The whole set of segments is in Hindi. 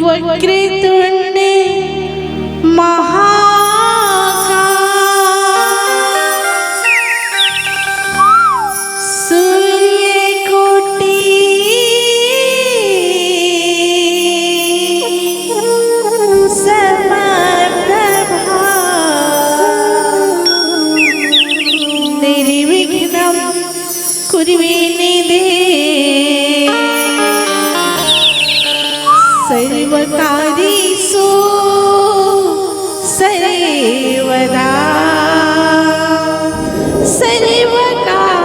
वक्रतुंड सर्वकारीषु सर्वदा सर्वकारीषु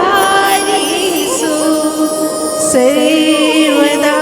सर्वदा।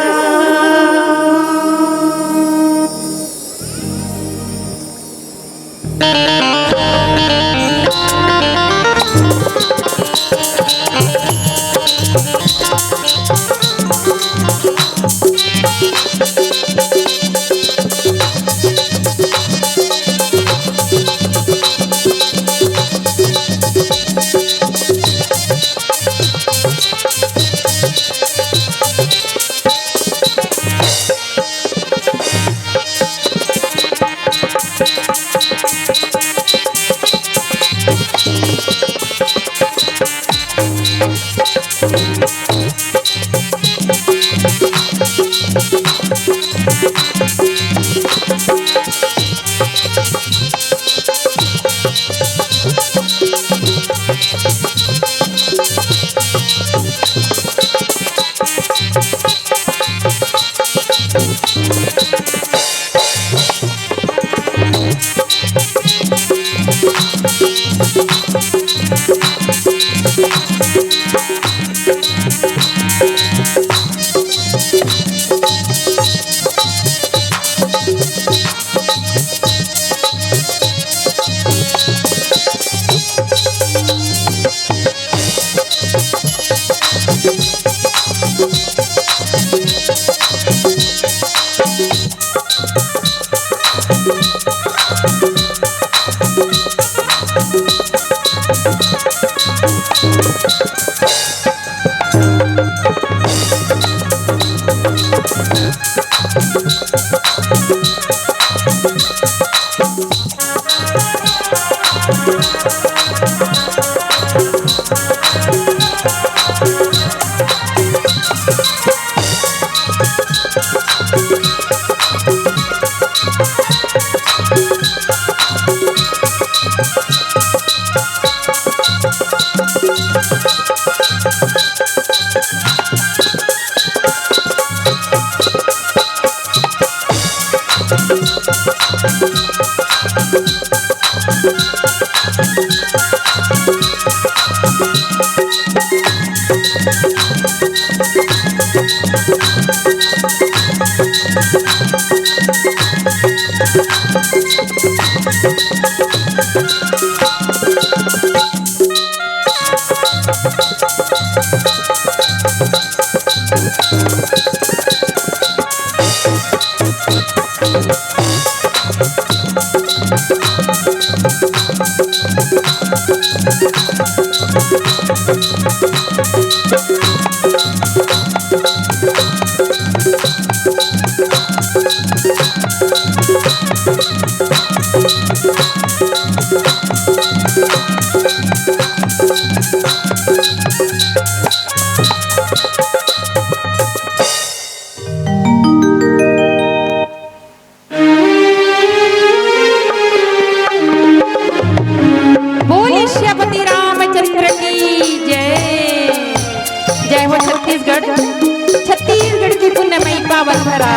छत्तीसगढ़ की पुण्यमयी पावन धरा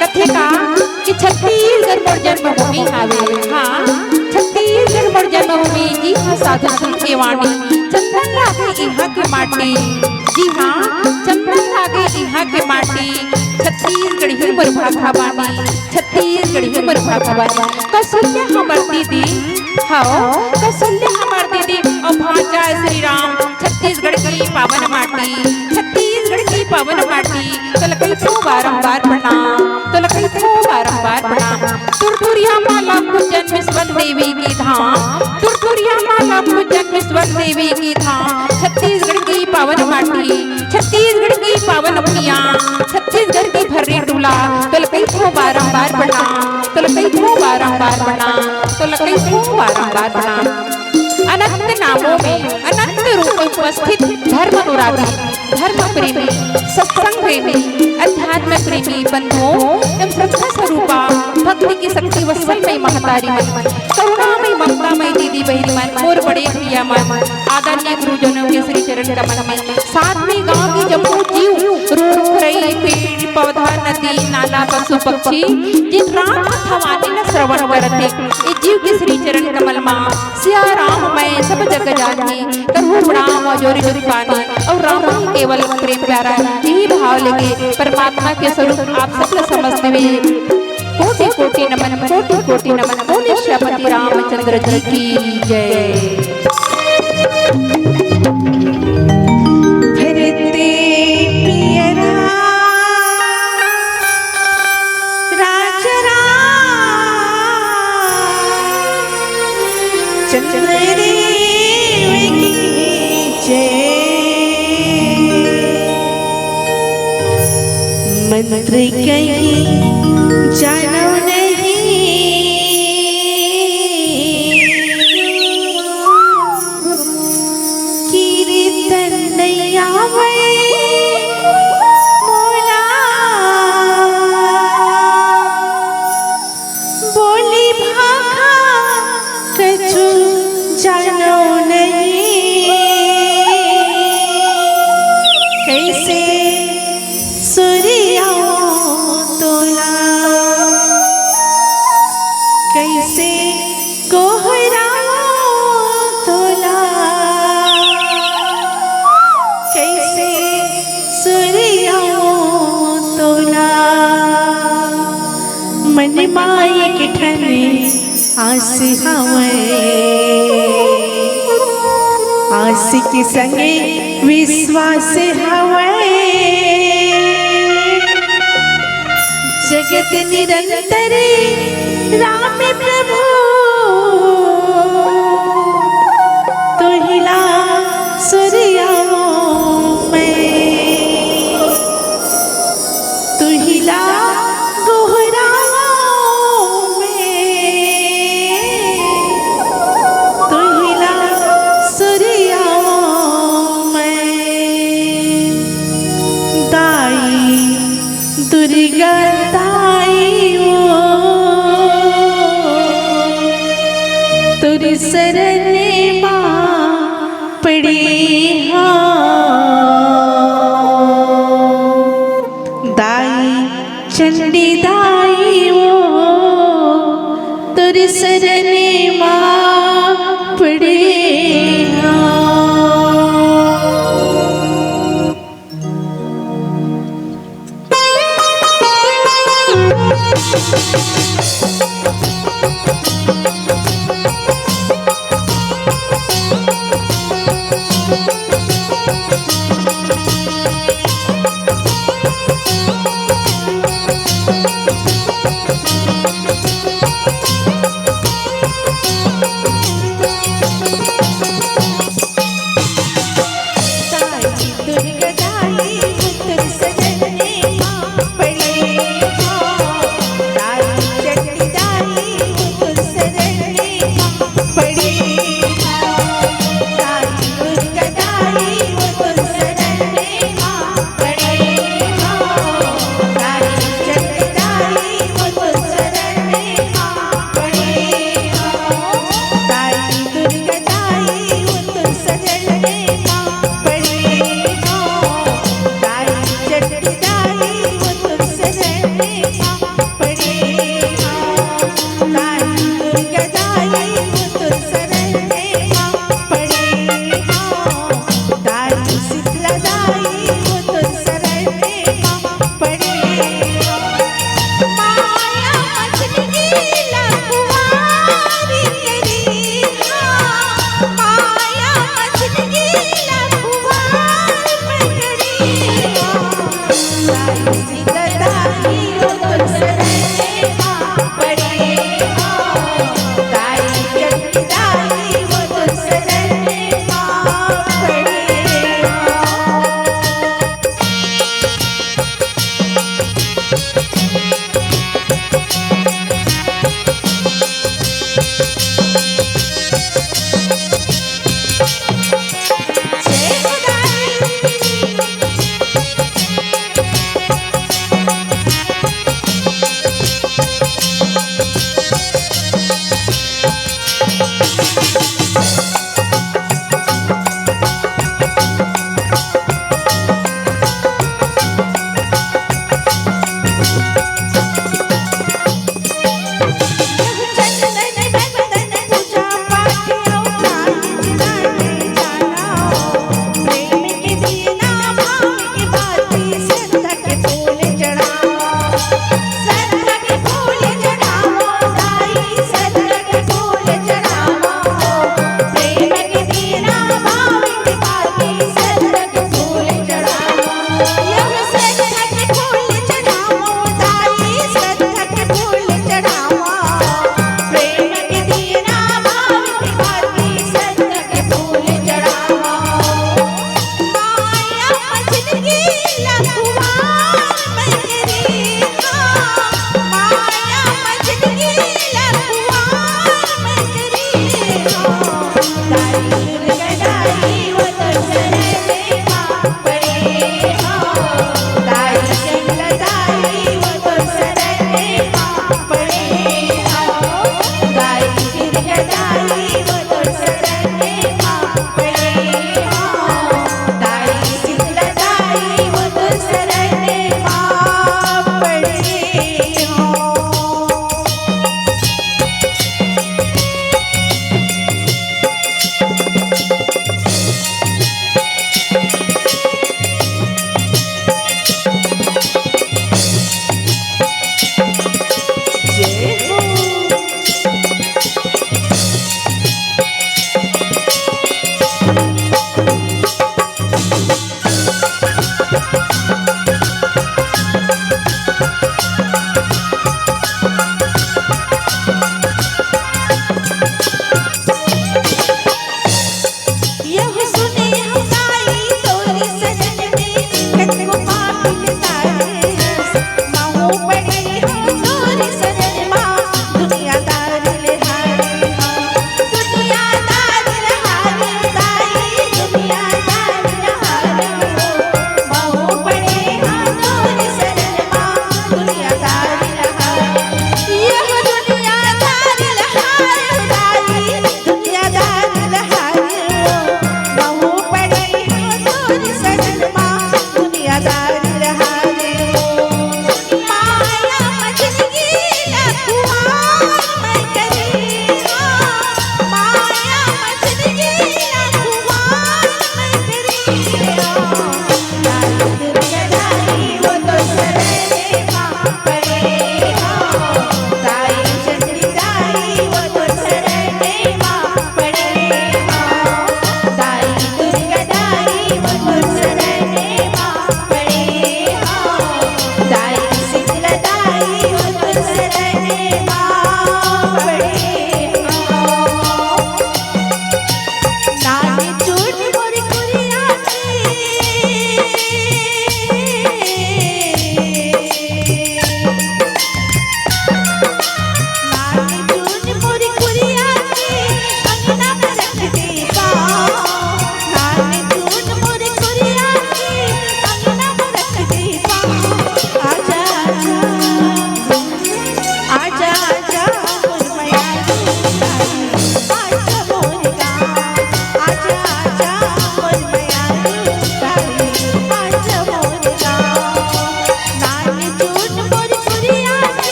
कथे का कि छत्तीसगढ़ मोर जन्मभूमि हावे। हाँ, छत्तीसगढ़ मोर जन्मभूमि जी हाँ, साधु संत के वाणी चंदन लागे यहाँ की माटी। जी हाँ, चंदन लागे यहाँ के माटी। छत्तीसगढ़ ही मोर भाषा बानी, छत्तीसगढ़ ही मोर भाषा बानी। कौशल्या हमर दीदी, हाँ कौशल्या हमर दीदी और भांजा श्री राम। छत्तीसगढ़ की पावन माटी, छत्तीसगढ़ की पावन माटी। तो लकई तो बारंबार प्रणाम, तो लकई तो बारंबार प्रणाम। तुरतुरिया माला पूजन विश्वन देवी की धाम, तुरतुरिया माला पूजन विश्वन देवी की धाम। छत्तीसगढ़ की पावन माटी, छत्तीसगढ़ की पावन भूमिया, छत्तीसगढ़ की भर ने डूला तो लकई को बारंबार बना, तो लकई को बारंबार बना, तो लकई को बारंबार बना। अनंत नामों में अनंत रूप उपस्थित धर्म अनुरागी, धर्म प्रेमी, सत्संग प्रेमी, अध्यात्म प्रेमी बंधुओं एवं श्रद्धा स्वरूपा भक्ति की शक्ति वत्सलमय महतारी मन, करुणामय ममतामय दीदी बहनी मन, मोर बड़े प्रिया मन, आदरणीय गुरुजनों के श्री चरण कमल में, साथ में गांव की जम्मू जीव, रूख रही पेड़ पौधा नदी नाला पशु पक्षी जिन राम कथावानी न श्रवण करते, ये जीव के श्री चरण कमल मां सिया राम मैं सब जग जानी करहु प्रणाम और जोरी जोरी पानी, और राम ही केवल प्रेम प्यारा, यही भाव लेके परमात्मा के स्वरूप आप सब समझते हुए कोटि कोटि नमन, कोटि कोटि नमन, बोले श्रीपति रामचंद्र जी की जय। मंत्र कहीं जानो नहीं, कीर्तन नैया मोला, बोली भाखा कछु जानो नहीं, कैसे सूर्या तोला, कैसे कोहरा तोला, कैसे सूर्या तोला, मन माई के ठने आस हवे, आस के संगे विश्वास हवे, जगत निरंतर राम प्रभु, तो हिला सूर्या में, तो हिला गोहरा में, तो हिला सूर्या में, दाई दुर्गा तुरी शरण मां पड़ी दाई चंडी दाई वो तुरी शरण मां पड़ी सीता दाई ओ तुलसी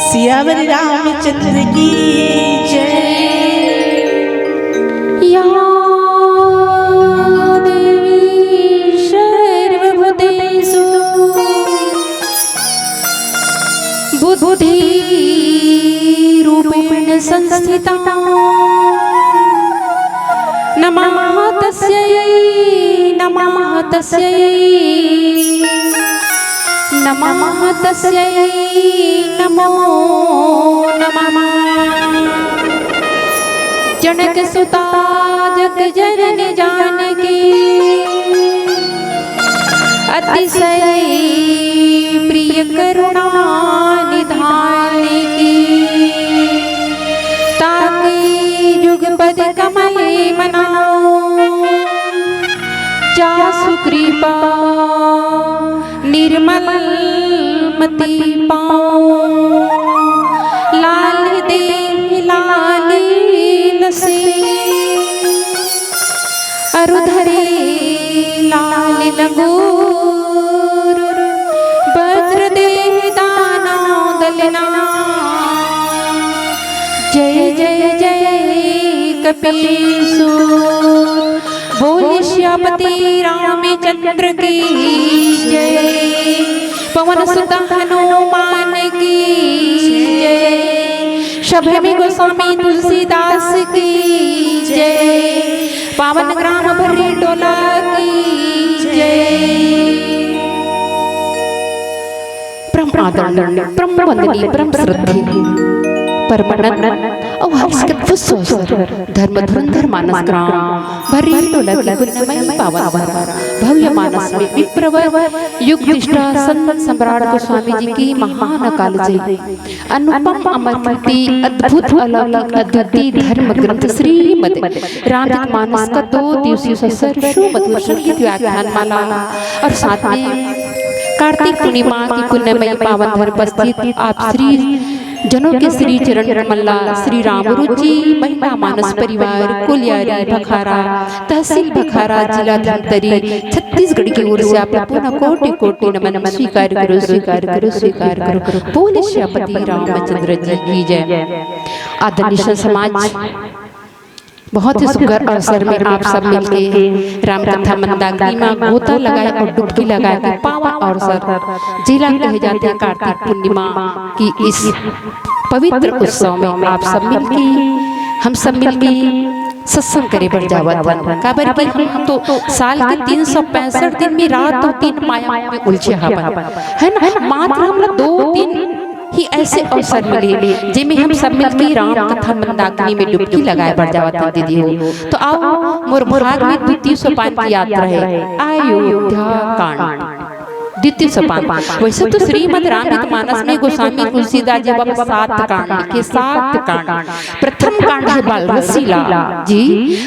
सियावर रामचंद्र की जय। या देवी सर्वभूतेषु बुद्धिरूपेण संस्थिता नमः तस्यै नमः तस्यै नमः तस्यै नमो नमः। जनक सुता जग जननी जानकी अतिशय प्रिय करुणा निधान की ताकि युगपद कमल मनाओ जा सुकृपा निर्मल मति पाओ लाल दे लाल लसे अरुधरे लाल लगोर वज्र दे दाना दलना जय जय जय कपीसु बोले श्यामती रामचंद्र की जय पवन सुत हनुमान की जय शबरी गोस्वामी तुलसीदास की जय पावन ग्राम भरी टोला की जय। परम आदरणीय परम वंदनीय परम श्रद्धेय परमानंद धर्म धुरंधर मानस ग्राम भरी टोला की पुण्यमय पावन भव्य मानस में विप्रवर युग निष्ठा संत सम्राट गोस्वामी जी की महान काल जय अनुपम अमर कीर्ति अद्भुत अलौकिक अद्वितीय धर्म ग्रंथ श्रीमद् रामचरितमानस का 2 दिवसीय ससर्व मधुर संगीत व्याख्यान माला और साथ में कार्तिक पूर्णिमा की पुण्यमय पावन धर्म उपस्थित आप श्री जनों के श्री चरण कमला श्री रामरुचि महिला मानस परिवार कुलियारी भखारा तहसील भखारा जिला धमतरी छत्तीसगढ़ की ओर से आप पुनः कोटि कोटि नमन स्वीकार करो स्वीकार करो स्वीकार करो बोले श्यामती रामचंद्र जी की जय। आदरणीय समाज बहुत ही सुंदर अवसर में आप सब मिलके रामकथा मंदाकिनी में गोता लगाए और डुबकी लगाए के पावन अवसर जिला कहे जाते हैं कार्तिक पूर्णिमा की इस पवित्र उत्सव में आप सब मिलके हम सब मिलके सत्संग करे बढ़ जावत काबर कि हम तो साल के 365 दिन में रात तो 3 माया में उलझे हवन है ना मात्र हम 2 दिन ही ऐसे अवसर मिले जिनमें हम सब मिलकर राम कथा मंदाकिनी में डुबकी लगाए बढ़ जावत दीदी हो। तो आओ मोर भाग में द्वितीय सोपान की यात्रा है अयोध्या कांड द्वितीय सोपान। वैसे तो श्रीमद् रामचरितमानस में गोस्वामी तुलसीदास जी बाबा 7 कांड के 7 कांड प्रथम कांड है बालरसीला जी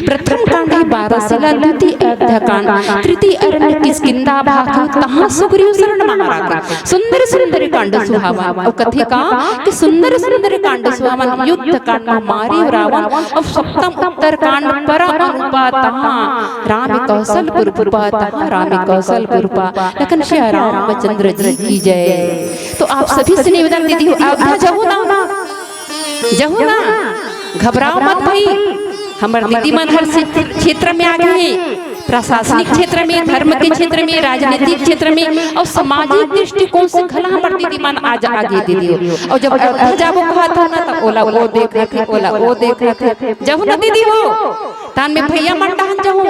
प्रथम कांड है बालरसीला द्वितीय अयोध्या कांड तृतीय अरण्य किष्किंधा भागवत तहाँ सुग्रीव शरण महाराज सुंदर सुंदर कांड सुहावन और कथे का कि सुंदर सुंदर कांड सुहावन युद्ध कांड मारे रावण और सप्तम उत्तर कांड पर अनुपा तहाँ राम कौशलपुर पुरपा तहाँ राम कौशलपुर पा लेकिन रामचंद्र जी की जय। तो आप सभी से निवेदन दीदी हो जाओ ना घबराओ मत भाई हमारे दीदी मन हर क्षेत्र में आगे हैं प्रशासनिक क्षेत्र में धर्म के क्षेत्र में राजनीतिक क्षेत्र में और सामाजिक दृष्टिकोण से घला हमारे दीदी मन आज आगे दीदी हो। और जब जाबो कहा था ना तो ओला वो देख रहे थे ओला वो देख रहे थे जब ना दीदी हो तान में भैया मन टहन जाऊं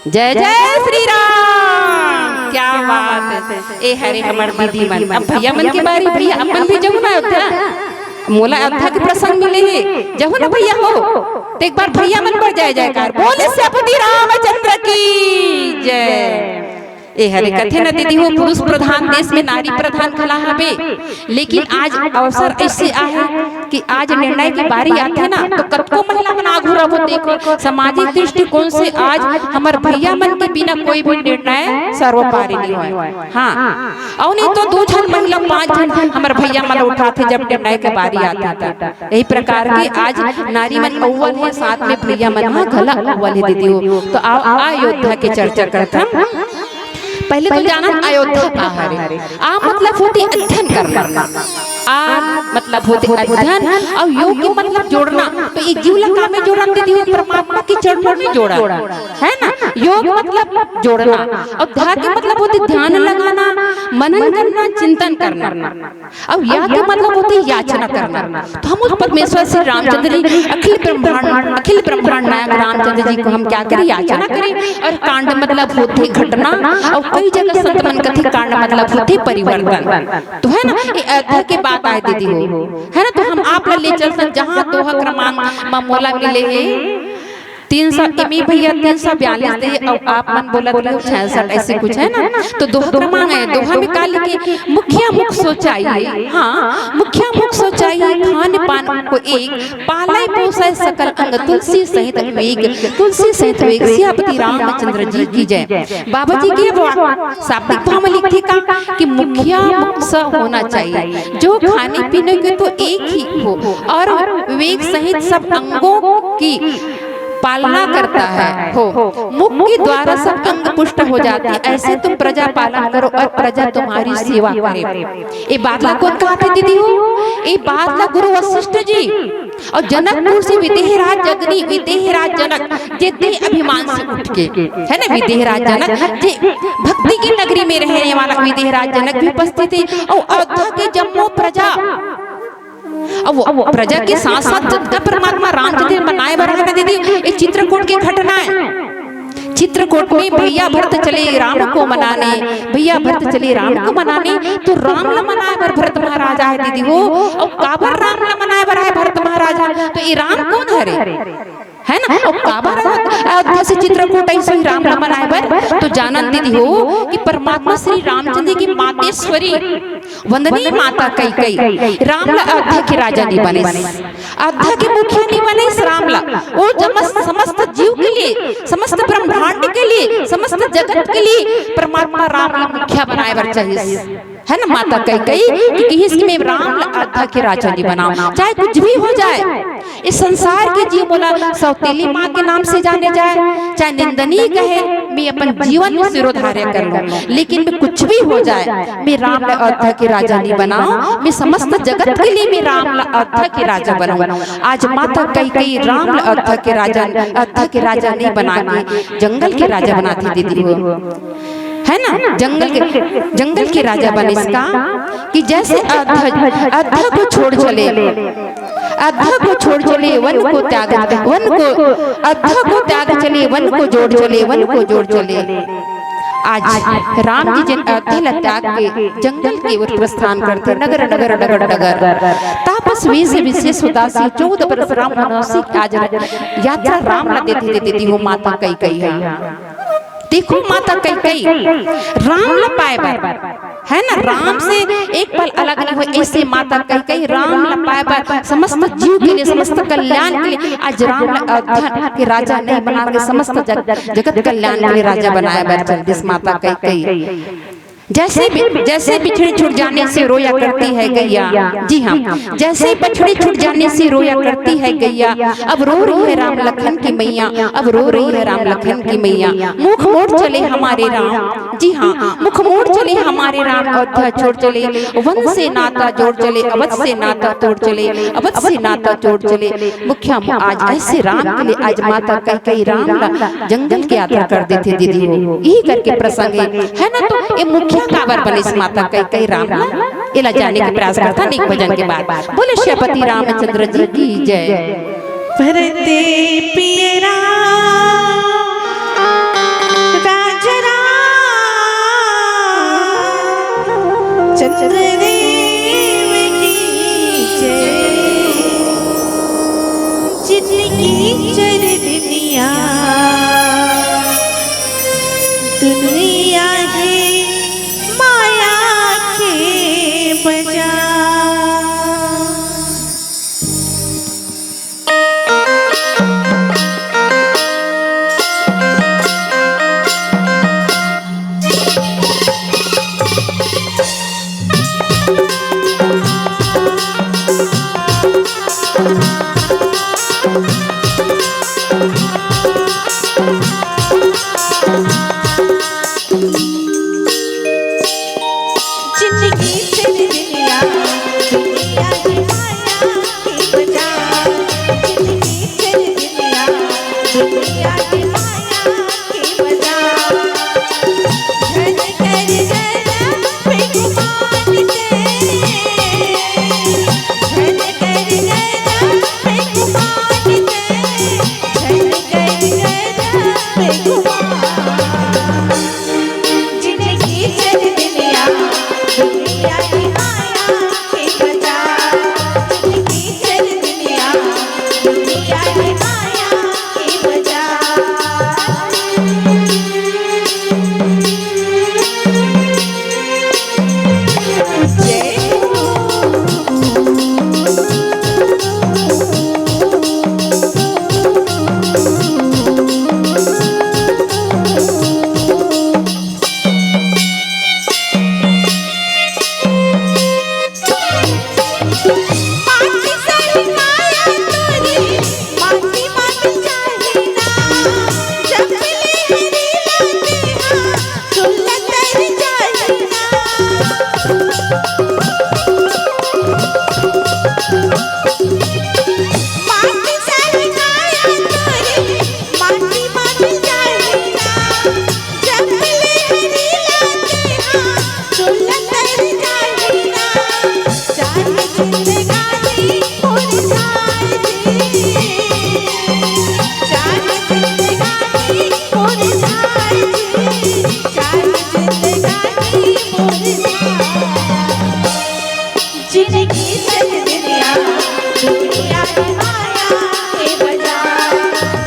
जय जय श्री राम क्या बात है ए हरे हमार दीदी मन अब भैया मन के बारी भैया अपन भी जाऊं ना मोला अयोध्या के प्रसंग मिले है जब ना भैया हो तो एक बार भैया मन पर जय जयकार बोले सियापति रामचंद्र की जय। ए हरे कथे न दीदी हो पुरुष प्रधान देश में नारी प्रधान खला हबे, लेकिन आज अवसर ऐसे आए कि आज निर्णय की बारी आते ना तो कतको महिला मन आगू रहो। देखो सामाजिक दृष्टिकोण से आज हमार भैया मन के बिना कोई भी निर्णय सर्वोपरि नहीं हुआ। हाँ और नहीं तो 2 जन महिला 5 जन हमार भैया मन उठाते जब निर्णय की बारी आता था। यही प्रकार के आज नारी मन अव्वल है, साथ में भैया मन गला अव्वल है दीदी हो। तो आओ अयोध्या की चर्चा करता। पहले तो जाना अयोध्या का है आ मतलब होती अध्ययन करना, आ मतलब होते अध्ययन और योग के मतलब जोड़ना। तो एक जीवला का में जोड़ना दीदी हो परमात्मा की चरणों में जोड़ा है ना। योग मतलब जोड़ना और ध्यान के मतलब होते ध्यान लगाना, मनन करना, चिंतन करना। अब या के मतलब होती याचना करना। तो हम उस परमेश्वर श्री रामचंद्र जी अखिल ब्रह्मांड नायक रामचंद्र जी को हम क्या करें, याचना करें। और कांड मतलब होते घटना, और कई जगह संत मन कथी कांड मतलब होते परिवर्तन। तो है ना ये अयोध्या के बात आए दीदी हो है ना। तो हम आप ले चल सकते जहाँ दोहा क्रमांक मोला मिले है 300 एमी भैया 342 दे और आप मन बोला 66 ऐसे कुछ है ना। तो दोहा क्रमांक है, दोहा में का लिखे मुखिया मुख सोचाइए। हाँ मुखिया मुख सोचाइए खान पान को एक पालाई पोसाए सकल अंग तुलसी सहित वेग, तुलसी सहित वेग सियापति रामचंद्र जी की जय। बाबा जी के शाब्दिक भाव में लिखते का कि मुखिया मुख सा होना चाहिए जो खाने पीने के तो एक ही हो और वेग सहित सब अंगों की पालना करता है हो। मुख के द्वारा सब अंग पुष्ट हो जाते हैं। ऐसे तुम प्रजा पालन करो और प्रजा तुम्हारी सेवा करे। ये बात ला कौन कहते दीदी हो, ये बात ला गुरु वशिष्ठ जी और जनकपुर से विदेहराज जगनी विदेहराज जनक जे अभिमान से उठ के है ना। विदेहराज जनक जे भक्ति की नगरी में रहने वाला विदेहराज जनक भी उपस्थित थे। और अयोध्या के जम्मू प्रजा अब वो प्रजा के साथ साथ जब परमात्मा रामचंद्र बनाए बराबर दीदी ये चित्रकूट की घटना है। चित्रकूट में भैया भरत चले राम को मनाने, भैया भरत चले राम को मनाने। तो राम न मनाए बर भरत महाराजा है दीदी हो। और काबर राम न मनाए बर है भरत महाराजा। तो ये राम कौन है ना। और काबर अयोध्या से चित्रकूट ऐसे ही राम न मनाए बर। तो जानन दीदी हो कि परमात्मा श्री रामचंद्र की मातेश्वरी वंदनीय माता कई राम अयोध्या के राजा नहीं बने, अयोध्या के मुखिया नहीं बने। रामला वो समस्त जीव के लिए, समस्त ब्रह्मांड के लिए, समस्त जगत के लिए परमात्मा राम मुखिया बनाए बर चाहिए है ना। माता कई कि इसमें राम अयोध्या के राजा नहीं बनाओ, चाहे कुछ भी हो जाए। इस संसार के जीव बोला सौतेली माँ के नाम से जाने जाए, चाहे निंदनीय कहे, मैं अपन जीवन में सिरोधार्य कर लूं, लेकिन मैं कुछ भी हो जाए मैं राम अयोध्या के राजा नहीं बनाऊं। मैं समस्त जगत के लिए मैं राम अयोध्या के राजा बनाऊं। आज माता कई राम अयोध्या के राजा नहीं बना के जंगल के राजा बनाती दीदी हो है ना। जंगल के राजा बने इसका कि जैसे अयोध्या को छोड़ चले, अयोध्या को छोड़ चले वन को त्याग, वन को अयोध्या को त्याग चले वन को जोड़ चले, वन को जोड़ चले। आज राम जी जिन अयोध्या त्याग के जंगल की ओर प्रस्थान करते नगर नगर नगर नगर तापस से विशेष उदासी 14 बरस राम वनवासी आज यात्रा राम न देती हो माता कई है। देखो माता कई राम न पाए है ना। राम से एक पल अलग नहीं हुए, ऐसे माता कई राम न पाए समस्त जीव के लिए, समस्त कल्याण के लिए आज राम अयोध्या के राजा नहीं बना के समस्त जगत कल्याण के लिए राजा बनाया बैठा जिस माता कई। जैसे बिछड़े छूट जाने से रोया करती है गैया, जी हाँ जैसे बिछड़े छूट जाने से रोया करती है गैया, अब रो रही है राम लखन की मैया, अब रो रही है राम लखन की मैया। मुख मोड़ चले हमारे राम, जी हाँ मुख मोड़ चले हमारे राम अयोध्या छोड़ चले, वन से नाता जोड़ चले, अवध से नाता तोड़ चले, अवध से नाता जोड़ चले। मुखिया आज ऐसे राम के लिए आज माता कई राम जंगल की यात्रा कर देते दीदी हो। यही करके प्रसंग है ना। तो ये मुखिया काबर बने इस माता कई राम इला जाने के प्रयास करता एक भजन के बाद। बोले श्रीपति रामचंद्र जी की जय। भरते पियरा राजरा चंद्रदेव की जय। दुनिया है माया के बाजार। जिंदगी तेरी दुनिया दुनिया की माया की बाजार। जिंदगी तेरी दुनिया दुनिया की माया की बाजार। धन कर जरा बेगुमान से, धन कर जरा बेगुमान से, धन कर जरा बेगुमान। जिंदगी तेरी दुनिया दुनिया की माया के बाजार। जिंदगी तेरी दुनिया दुनिया की माया के बाजार। जय हो। माटी सारी माया तोरी माटी माटी चाहिना। जब मिले हरी लाते हाँ चुल्ला तर चाहिना। माटी सारी माया तोरी माटी माटी चाहिना। जब मिले हरी लाते हाँ चुल्ला तर चाहिना। चाहे जिंदगानी मुरझाए दी, चाहे जिंदगानी मुरझाए दी, चाहे जिंदगानी मुरझाए। जिंदगी तेरी दुनिया दुनिया की माया के बाजार।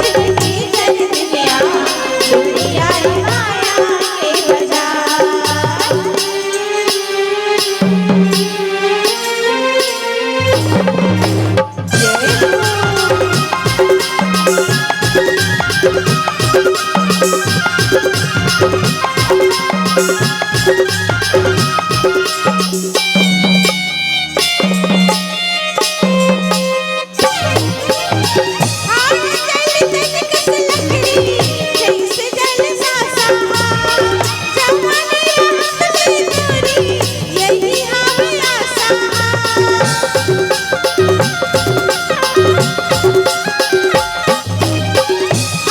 जिंदगी तेरी दुनिया दुनिया की माया के बाजार। जय हो। आग जल तन कस लकड़ी जैसे जल सासा। जवानी रात में तोरी यही हमें आशा।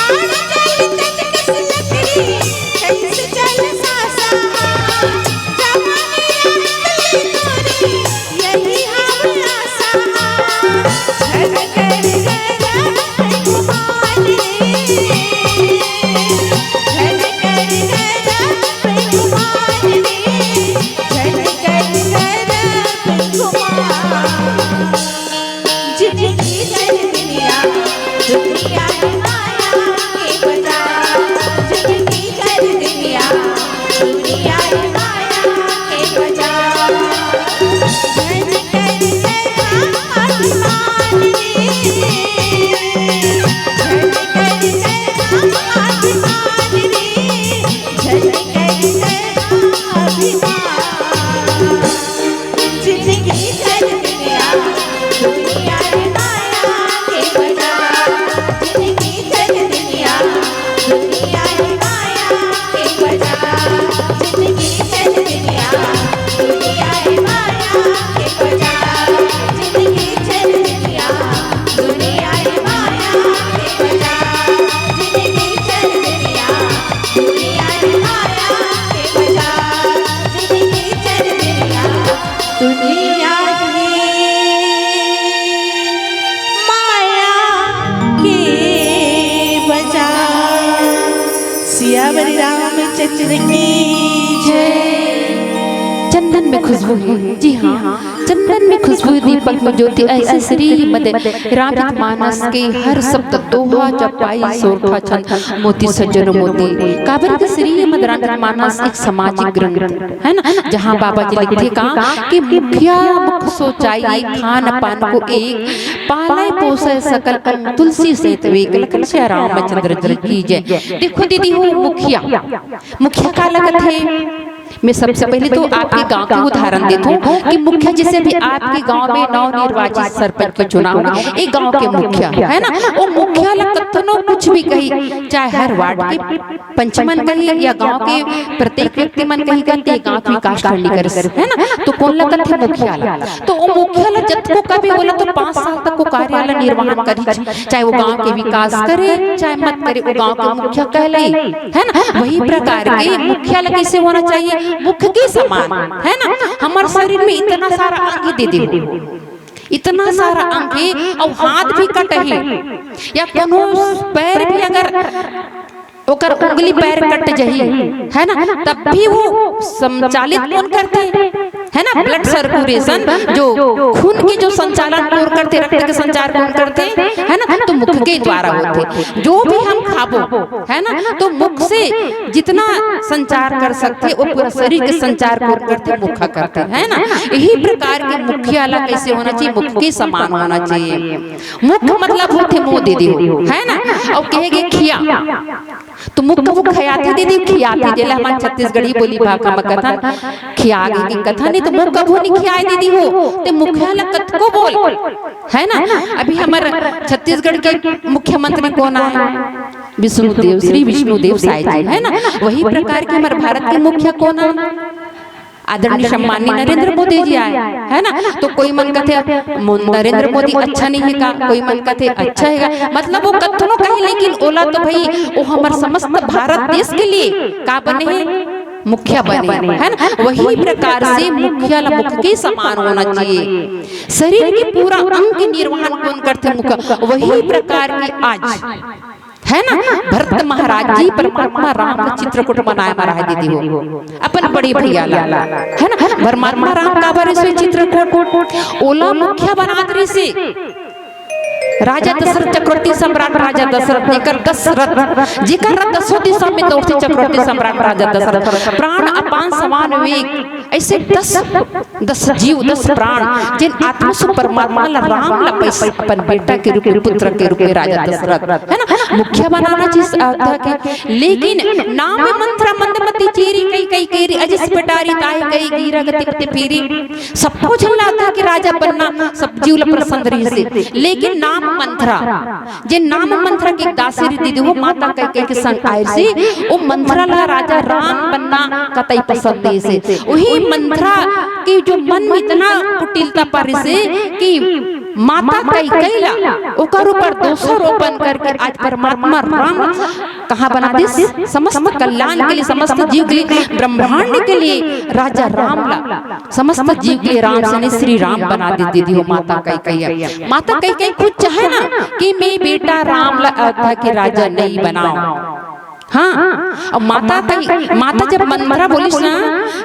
आग जल तन कस लकड़ी जैसे जल सासा। जवानी रात में तोरी यही हमें आशा। धन कर जरा बेगुमान रे, धन कर जरा बेगुमान रे, धन कर जरा बेगुमान। जिंदगी तेरी दुनिया दुनिया की माया के बाजार। जिंदगी तेरी दुनिया दुनिया की माया के बाजार। धन कर जरा अभिमान रे, धन कर जरा अभिमान रे, धन कर जरा अभिमान। जिंदगी तेरी दुनिया दुनिया की माया के बाजार। जिंदगी तेरी दुनिया दुनिया की माया के बाजार। जिंदगी तेरी दुनिया दुनिया की माया के बाजार। जिंदगी तेरी दुनिया दुनिया की माया के बाजार। जिंदगी तेरी दुनिया दुनिया की माया के बाजार। जिंदगी तेरी दुनिया दुनिया की माया के बाजार। सियावरी रामचंद्र की जय। चंदन में खुशबू है, जी हाँ, चंदन में खुशबू दीपक में ज्योति ऐसे श्रीमद रामचरित मानस के हर शब्द दोहा जपाई सोरठा छंद मोती सज्जन मोती काबर के श्रीमद मदरांजनमानस एक सामाजिक ग्रंथ है ना, जहाँ बाबा जी लिखते कहा कि मुखिया मुख सोचाई खान पान को एक पाले पोसे सकल तुलसी से तवे श्री रामचंद्र जी की जय। देखो दीदी हो मुखिया का लगत है। मैं सबसे पहले तो आपके गांव के उदाहरण देता हूँ कि मुखिया जैसे भी आपके गांव में नवनिर्वाचित सरपंच का चुनाव एक गांव के मुखिया है ना, वो मुखिया लगतनो कुछ भी कही, चाहे हर वार्ड के पंचमन कही या गांव के प्रत्येक व्यक्ति मन कही करते गांव की विकास करनी कर है ना, तो कौन लगत है मुखिया। तो वो मुखिया जब को कभी बोला तो 5 साल तक को कार्यालय निर्वहन करी, चाहे वो गांव के विकास करे चाहे मत करे, वो गांव के मुखिया कहले है ना। वही प्रकार के मुखिया कैसे होना चाहिए, मुख के समान है ना। हमारे शरीर में इतना सारा अंग दे दे, इतना सारा अंग है और हाथ भी कट है या कोनो पैर भी अगर ओकर उंगली पैर कट जही है ना, तब भी वो संचालित कौन करते है ना, ब्लड सर्कुलेशन जो खून की जो संचालन कौन करते, रक्त के संचार कौन करते है ना, तो मुख के द्वारा होते। जो भी हम खाबो है ना, तो मुख से जितना संचार कर सकते वो पूरा शरीर के संचार कौन करते, मुख करते है ना। यही प्रकार के मुखिया अलग कैसे होना चाहिए, मुख के समान होना चाहिए। मुख मतलब होते मुंह दे दे है ना, और कहेगे खिया तो मुख मुख खयाती दीदी खियाती जेला हमारे छत्तीसगढ़ी बोली भाषा में कथन खियागे की कथा नहीं तो मुख कभू नहीं खियाए दीदी हो, ते मुखिया लग कत को बोल है ना। अभी हमारे छत्तीसगढ़ के मुख्यमंत्री कौन आए, विष्णुदेव श्री विष्णुदेव साई जी है ना। वही प्रकार के हमारे भारत के मुखिया कौन है, आदरणीय सम्माननीय नरेंद्र मोदी जी आए है ना। तो कोई मन कहते नरेंद्र मोदी अच्छा नहीं है का, कोई मन कहते अच्छा है, मतलब वो कथनों कहे लेकिन ओला तो भाई वो हमारे समस्त भारत देश के लिए का बने हैं, मुखिया बने है ना। वही प्रकार से मुखिया मुख के समान होना चाहिए। शरीर के पूरा अंग के निर्वहन कौन करते, मुख। वही प्रकार के आज है ना भरत महाराज जी परमात्मा राम का चित्रकूट बनाया महाराज दीदी हो अपन बड़ी बढ़िया है ना। परमात्मा राम का बारे से चित्रकूट ओला मुखिया बना दे से राजा दशरथ चक्रवर्ती सम्राट राजा दशरथ जेकर दशरथ जेकर दसों दिशा में दौड़ते चक्रवर्ती सम्राट राजा दशरथ प्राण अपान समान वेग ऐसे 10 जीव 10 प्राण जिन आत्मा से परमात्मा राम ला पैसा अपन बेटा के रूप में पुत्र के रूप में राजा दशरथ है ना मुखिया बनाना जिस आधा के। लेकिन नाम मंत्र मंदमती चीरी कई कई केरी अजिस पटारी ताई कई गिरा गति पति पीरी सबको झल्ला था कि राजा बनना सब जीव ला प्रसन्न रही से। लेकिन नाम मंत्रा जे नाम मंत्रा की दासी दीदी वो माता कई के संग आए से वो मंत्रा ला राजा राम बनना कतई पसंद से। वही मंत्रा की जो मन में इतना कुटिलता पर से कि माता कई कैला ओकर ऊपर दोषो रोपण करके आज परमात्मा राम कहाँ बना दे समस्त कल्याण के लिए समस्त जीव के लिए ब्रह्मांड के लिए राजा राम ला समस्त जीव के लिए राम से ने श्री राम बना देती थी वो माता कई माता कई खुद चाहे ना कि मैं बेटा राम ला अयोध्या के राजा नहीं बनाऊं। हाँ और माता जब मंत्रा बोलिस ना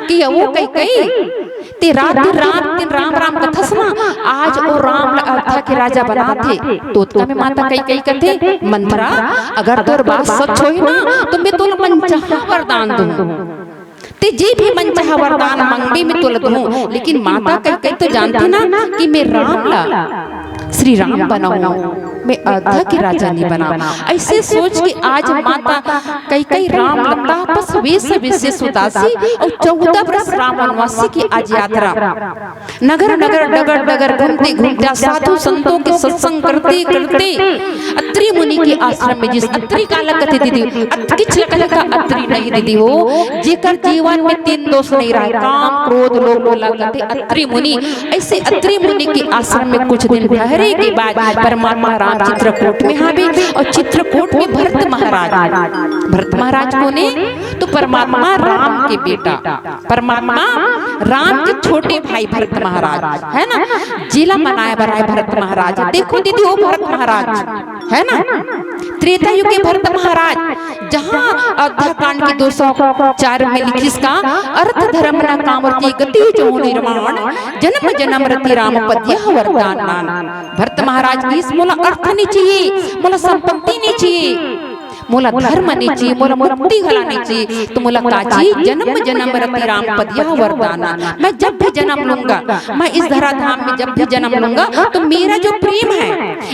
कि वो कई ते रात राम राम कथस ना आज वो राम अयोध्या के राजा बनाते तो तमे माता कई कहते मंत्रा अगर तोर बात सच होई ना तो मैं तोला मनचाहा वरदान दूं ते जी भी मनचाहा वरदान मंगबे में तोला दूं। लेकिन माता कई तो जानती ना कि मैं राम ला श्री राम बनाऊं मैं अयोध्या के राजा नहीं बना। ऐसे सोच के आज माता कई राम तापस वेश उदासी और 14 वर्ष राम वनवासी की आज यात्रा नगर डगर डगर घूमते साधु संतों के सत्संग करते करते अत्रि मुनि के आश्रम में जिस अत्रि काला कथे दीदी किछ कहे का अत्रि नहीं दीदी हो जेकर जीवन में 3 दोष नहीं रहा काम क्रोध लोभ मोह कथे अत्रि मुनि। ऐसे अत्रि मुनि के आश्रम में कुछ दिन ठहरे के बाद परमात्मा राम चित्रकूट में आवे और चित्रकूट में भरत महाराज को ने तो परमात्मा राम के बेटा परमात्मा राम के छोटे भाई भरत महाराज है ना जिला मनाया बनाए भरत महाराज। देखो दीदी वो भरत महाराज है ना त्रेता युग के भरत महाराज जहाँ अयोध्या कांड की 204 में लिखिस का अर्थ धर्म न कामर्ति गति जो निर्माण जन्म जन्म रति राम पद्य वरदान। भरत महाराज की इस मोला अर्थ नहीं चाहिए मोला संपत्ति नहीं चाहिए मोला धर्म नीची मोला मुक्ति घला नीची तो मोला काजी जन्म जन्म रति राम पदिया वरदाना। मैं जब भी जन्म लूंगा, मैं इस धराधाम में जब भी जन्म लूंगा तो मेरा जो प्रेम है,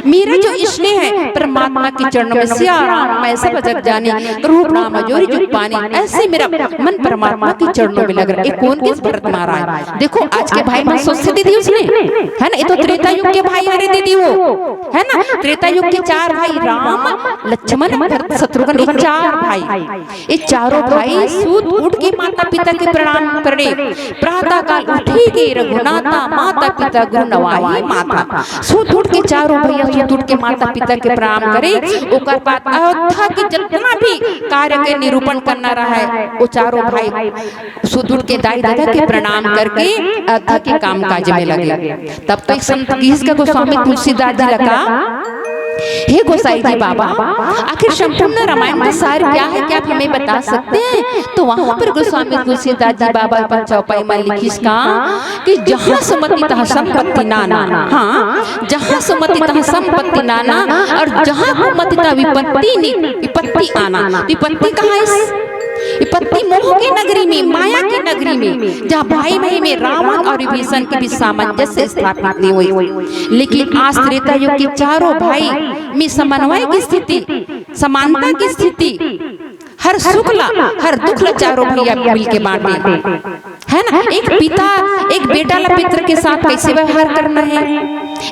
मेरा जो स्नेह है परमात्मा के चरणों में सिया राम मैं सब जग जानी रूप नाम जोरी जुग पानी, ऐसे मेरा मन परमात्मा के चरणों में लग रहा है। कौन किस भरत महाराज देखो आज के भाई में सोच से दीदी उसने है ना, ये तो त्रेता युग के भाई हरे दीदी वो है ना। त्रेता युग के 4 भाई राम लक्ष्मण भरत शत्रुघ्न, ये 4 भाई, ये चारों भाई सूत उठ के माता पिता के प्रणाम करे। प्रातः काल उठी के रघुनाथा माता पिता गुरु नवाई माता। सूत उठ के चारों भैया सूत उठ के माता पिता के प्रणाम करे। ओकर बाद अयोध्या के जितना भी कार्य के निरूपण करना रहा है वो चारों भाई सूत उठ के दाई दादा के प्रणाम करके अयोध्या के काम काज में लगे। तब तक संत किसका गोस्वामी तुलसीदास जी लगा, हे गोसाई जी बाबा आखिर संपूर्ण रामायण का सार क्या है, क्या आप हमें बता सकते हैं? तो वहां पर गोस्वामी तुलसीदास जी बाबा अपन चौपाई में लिखी इसका कि जहां सुमति तहां संपत्ति नाना, हाँ जहां सुमति तहां संपत्ति नाना और जहां कुमति तहां विपत्ति आना। विपत्ति कहाँ है? विपत्ति मोह की नगरी में, माया की नगरी में, जहाँ भाई भाई में रावण और विभीषण के बीच सामंजस्य स्थापित नहीं हुई। लेकिन आज त्रेता युग के चारों भाई में समन्वय की स्थिति, समानता की स्थिति, हर सुखला हर दुखला चारों भैया मिल के बांटे है ना। एक पिता एक बेटा ला पितर के साथ कैसे व्यवहार करना है,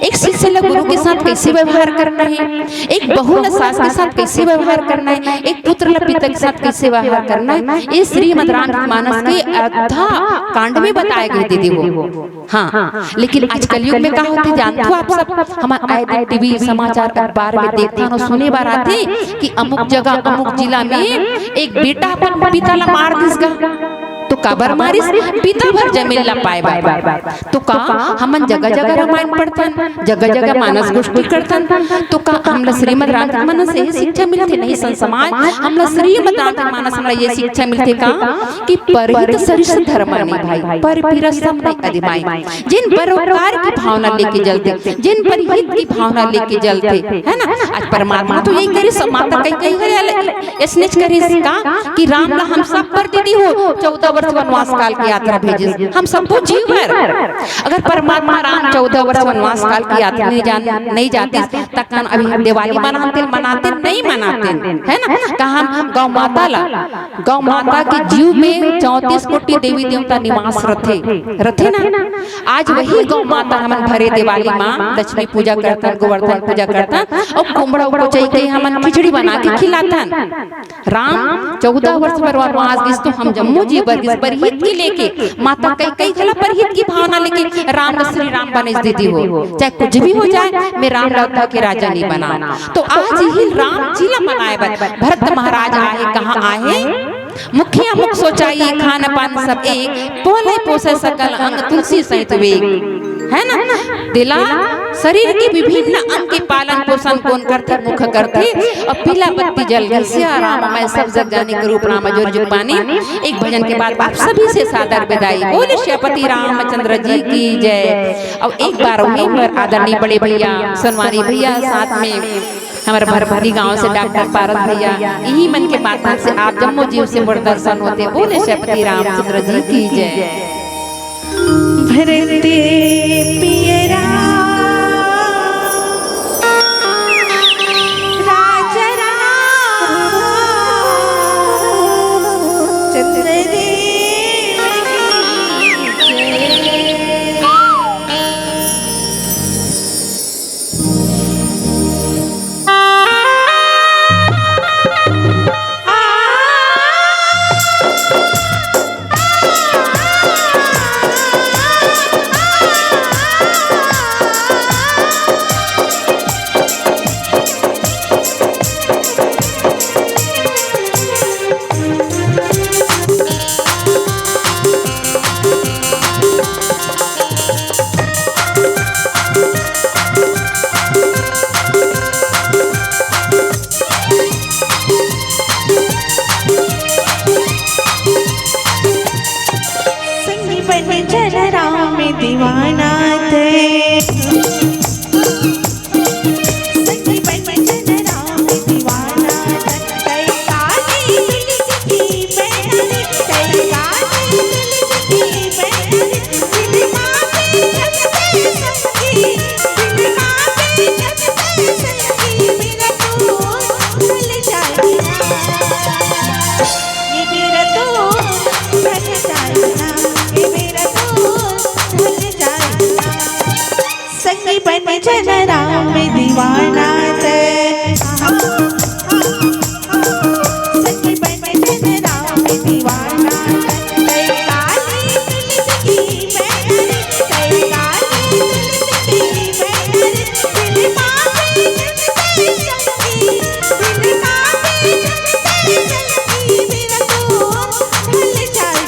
एक शिष्य ला गुरु के साथ कैसे व्यवहार करना है, एक बहू ला सास के साथ कैसे व्यवहार करना है, एक पुत्र ला पिता के साथ कैसे व्यवहार करना है, ये श्रीमद् रामचरितमानस के अयोध्या कांड में बताए गए दीदी वो। हाँ लेकिन आजकल युग में क्या होते जानते हो आप सब, हमारे टीवी समाचार अखबार में देखते हैं सुने बार आते कि अमुक जगह अमुक जिला में एक बेटा अपन पिता ला मार दिसगा तो काबर मारिस, पिता भर जमीन ला पाए बाय तो का हमन जगह जगह रामायण पढ़तन, जगह जगह मानस गोष्ठी करतन तो का हमला श्रीमद् रामचरितमानस से शिक्षा मिलती नहीं। संत समाज हमला श्रीमद् रामचरितमानस हमला ये शिक्षा मिलती का कि परहित सरिस धर्मानी भाई पर पिरसम नहीं अधिमाई, जिन परोपकार की भावना लेके जलते, जिन परहित की भावना लेके जलते है ना। आज परमात्मा तो यही करे, माता कहीं कहीं स्नेच करे का कि राम ला हम सब पर दीदी हो 14 वर्ष वनवास काल की यात्रा भेजे हम सबको जीव भर। अगर परमात्मा राम 14 वर्ष वनवास काल की यात्रा नहीं जाते तक अभी दिवाली मनाते नहीं मनाते है ना। कहा गौ माता ला, गौ माता के जीव में 34 कोटि देवी देवता निवास रथे ना। आज वही गौ माता हमन भरे दिवाली माँ लक्ष्मी पूजा करतन, गोवर्धन पूजा करतन और कुमड़ा को चाहिए हमन खिचड़ी बना के खिलातन। राम 14 वर्ष पर वनवास गए तो हम जम्मू जी परहित की लेके माता कई खला परहित की भावना लेके राम श्री राम बने दीदी हो, चाहे कुछ भी हो जाए मैं राम लौटा के राजा नहीं बना। तो आज ही राम जी ला मनाए भरत महाराज आए, कहाँ आए? मुखिया मुख सोचाइए खान पान सब एक, पोले पोसे सकल अंग तुलसी सहित वेग है ना। दिला शरीर के विभिन्न अंग के पालन पोषण कौन करते? मुख करते। और पीला बत्ती जल गई सिया राम मैं सब जग जाने के रूप नाम जोर जुग पानी। एक भजन के बाद आप सभी से सादर विदाई, बोले श्रीपति रामचंद्र जी की जय। अब एक बार आदरणीय बड़े भैया सनवारी भैया साथ में हमारे भरभरी गांव से डॉक्टर पारस भैया, यही मन के माध्यम से आप जम्मू जीव से बड़ दर्शन होते। बोले श्रीपति रामचंद्र जी की जय। भरते पियरा राजा चंद्र दीवाना ते सखी बन जन राम दीवाना ते काली की बैठे कई काली की बैठे दिल मांगे जब संगी दिल मांगे जब संगी मेरा तो ढल जाएगा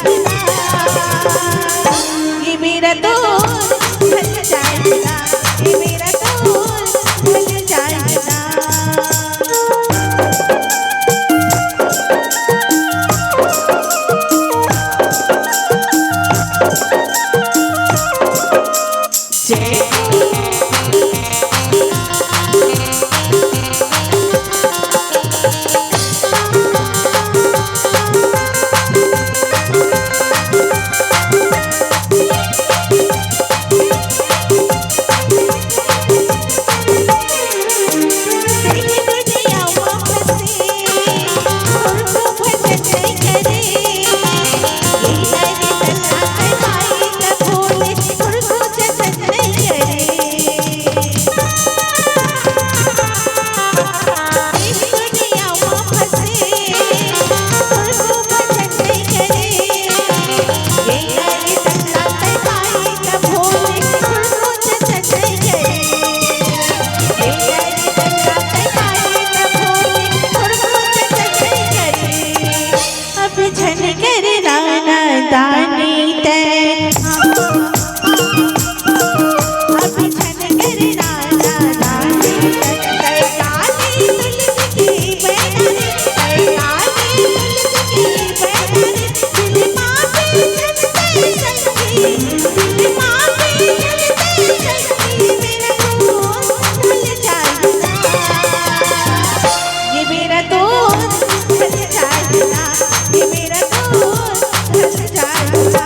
ये मेरा तो ढल जाएगा ये मेरा तो ढल जाएगा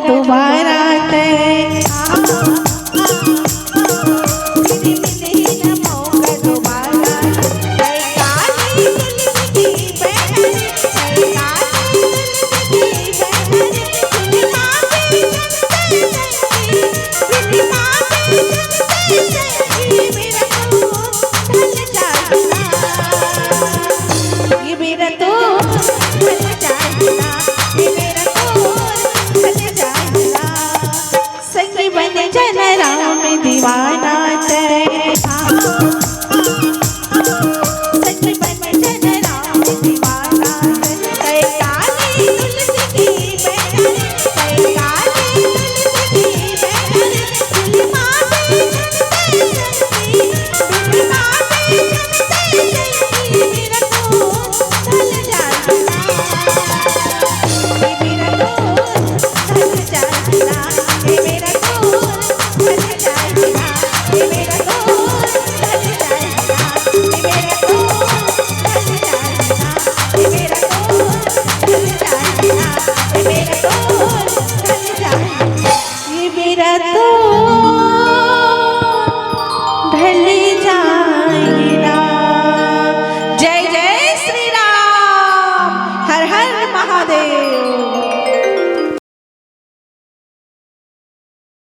दोबारा ते दीवाना ते सच बन जन राम दीवाना ते काली तुलसी की बैठे कई काली तुलसी की बैठे दिल मांगे जब संगी दिल मांगे जब संगी मेरा तो ढल जाएगा ये मेरा तो ढल जाएगा ये मेरा तो ढल जाएगा ये मेरा